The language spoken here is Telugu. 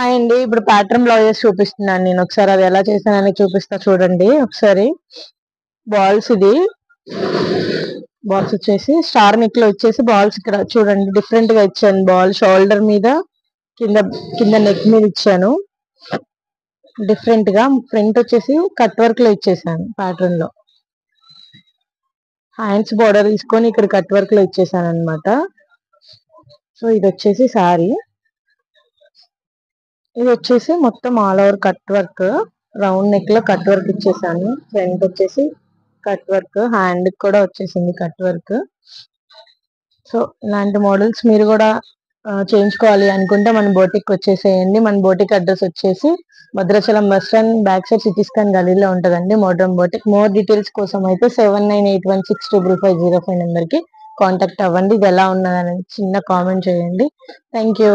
హాయ్ అండి. ఇప్పుడు ప్యాటర్న్ బ్లౌజెస్ చూపిస్తున్నాను నేను. ఒకసారి అది ఎలా చేశానని చూపిస్తా చూడండి ఒకసారి. బాల్స్ ఇది బాల్స్ వచ్చేసి స్టార్ నెక్ లో వచ్చేసి బాల్స్ ఇక్కడ చూడండి డిఫరెంట్ గా ఇచ్చాను. బాల్ షోల్డర్ మీద కింద కింద నెక్ మీద ఇచ్చాను డిఫరెంట్ గా. ఫ్రంట్ వచ్చేసి కట్ వర్క్ లో ఇచ్చేసాను. ప్యాటర్న్ లో హ్యాండ్స్ బోర్డర్ తీసుకొని ఇక్కడ కట్ వర్క్ లో ఇచ్చేసాను అనమాట. సో ఇది వచ్చేసి సారీ. ఇది వచ్చేసి మొత్తం all over cut work, round neck లో కట్ వర్క్ ఇచ్చేసాను. ఫ్రంట్ వచ్చేసి కట్ వర్క్, హ్యాండ్ కూడా వచ్చేసింది కట్ వర్క్. సో ఇలాంటి మోడల్స్ మీరు కూడా చేయించుకోవాలి అనుకుంటే మన బోటిక్ వచ్చేసేయండి. మన బోటిక్ అడ్రస్ వచ్చేసి Bhadrachalam bus stand back side city scan గలీలో ఉంటుందండి మోడ్రన్ బోటిక్. మోర్ డీటెయిల్స్ కోసం అయితే 7981655505 నెంబర్ కి కాంటాక్ట్ అవ్వండి. ఇది ఎలా ఉన్నదని చిన్న కామెంట్ చేయండి. Thank you.